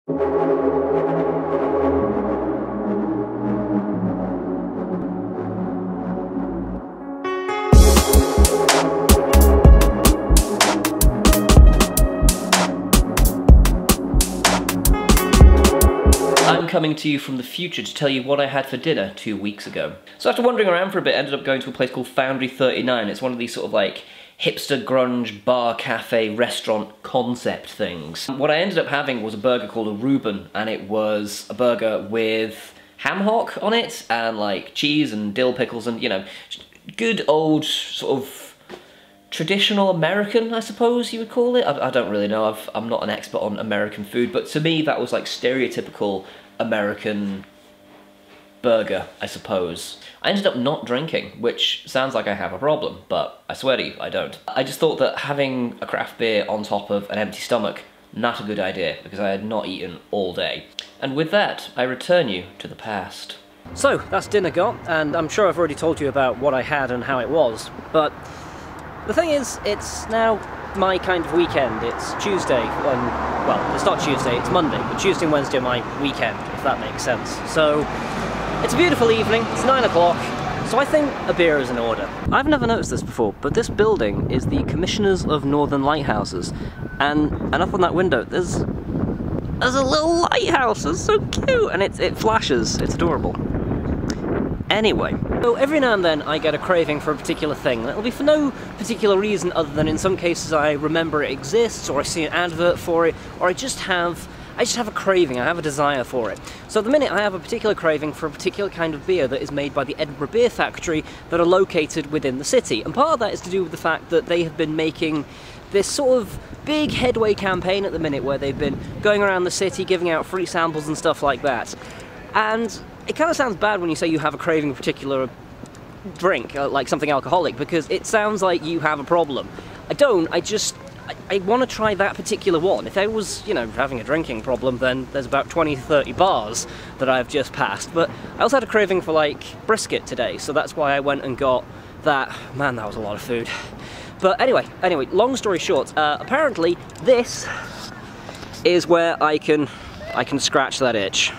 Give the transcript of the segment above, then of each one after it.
I'm coming to you from the future to tell you what I had for dinner 2 weeks ago. So after wandering around for a bit, I ended up going to a place called Foundry 39. It's one of these sort of like hipster grunge bar, cafe, restaurant concept things. What I ended up having was a burger called a Reuben, and it was a burger with ham hock on it, and like cheese and dill pickles and, you know, good old sort of traditional American, I suppose you would call it. I don't really know, I'm not an expert on American food, but to me that was like stereotypical American burger, I suppose. I ended up not drinking, which sounds like I have a problem, but I swear to you, I don't. I just thought that having a craft beer on top of an empty stomach, not a good idea, because I had not eaten all day. And with that, I return you to the past. So, that's dinner got, and I'm sure I've already told you about what I had and how it was, but the thing is, it's now my kind of weekend. It's Tuesday, well, it's not Tuesday, it's Monday, but Tuesday and Wednesday are my weekend, if that makes sense. So, it's a beautiful evening, it's 9 o'clock, so I think a beer is in order. I've never noticed this before, but this building is the Commissioners of Northern Lighthouses, and up on that window, there's a little lighthouse. It's so cute, and it flashes, it's adorable. Anyway, so every now and then I get a craving for a particular thing, and it'll be for no particular reason other than in some cases I remember it exists, or I see an advert for it, or I just have a craving, I have a desire for it. So at the minute I have a particular craving for a particular kind of beer that is made by the Edinburgh Beer Factory that are located within the city. And part of that is to do with the fact that they have been making this sort of big headway campaign at the minute where they've been going around the city giving out free samples and stuff like that. And it kind of sounds bad when you say you have a craving for a particular drink, like something alcoholic, because it sounds like you have a problem. I don't, I want to try that particular one. If I was, you know, having a drinking problem, then there's about 20 to 30 bars that I've just passed. But I also had a craving for, like, brisket today, so that's why I went and got that. Man, that was a lot of food. But anyway, long story short, apparently this is where I can scratch that itch.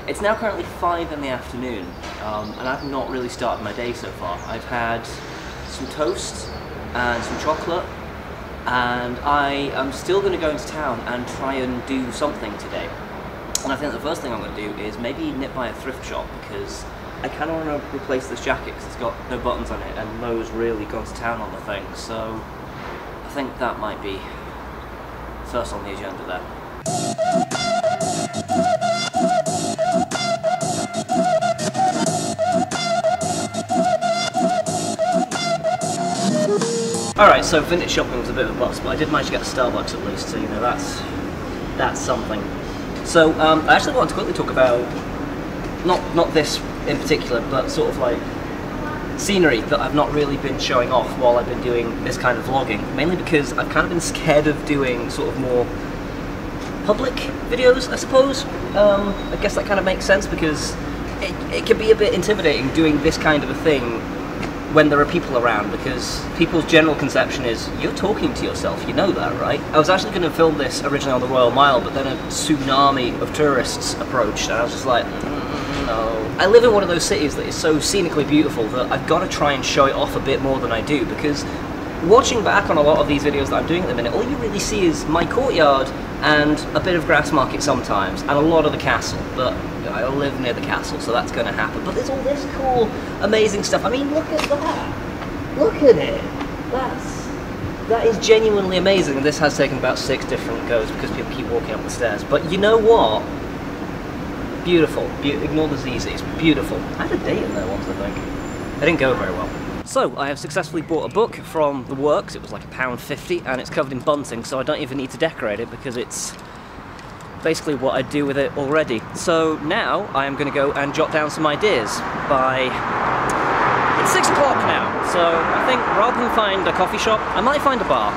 It's now currently 5 in the afternoon, and I've not really started my day so far. I've had some toast and some chocolate, and I am still going to go into town and try and do something today. And I think the first thing I'm going to do is maybe nip by a thrift shop, because I kind of want to replace this jacket because it's got no buttons on it, and Mo's really gone to town on the thing, so I think that might be first on the agenda there. Alright, so vintage shopping was a bit of a bust, but I did manage to get a Starbucks at least, so you know, that's something. So, I actually wanted to quickly talk about, not this in particular, but sort of like scenery that I've not really been showing off while I've been doing this kind of vlogging, mainly because I've kind of been scared of doing sort of more public videos, I suppose. I guess that kind of makes sense, because it can be a bit intimidating doing this kind of a thing when there are people around, because people's general conception is, you're talking to yourself, you know that, right? I was actually going to film this originally on the Royal Mile, but then a tsunami of tourists approached, and I was just like, no. I live in one of those cities that is so scenically beautiful that I've got to try and show it off a bit more than I do, because watching back on a lot of these videos that I'm doing at the minute, all you really see is my courtyard and a bit of Grassmarket sometimes, and a lot of the castle, but I live near the castle, so that's going to happen. But there's all this cool, amazing stuff. I mean, look at that! Look at it! That is genuinely amazing, and this has taken about 6 different goes because people keep walking up the stairs. But you know what? Beautiful. Ignore the ZZ, it's beautiful. I had a date in there once, I think. It didn't go very well. So, I have successfully bought a book from the works. It was like £1.50, and it's covered in bunting, so I don't even need to decorate it because it's basically what I do with it already. So now I am going to go and jot down some ideas it's 6 o'clock now, so I think rather than find a coffee shop, I might find a bar.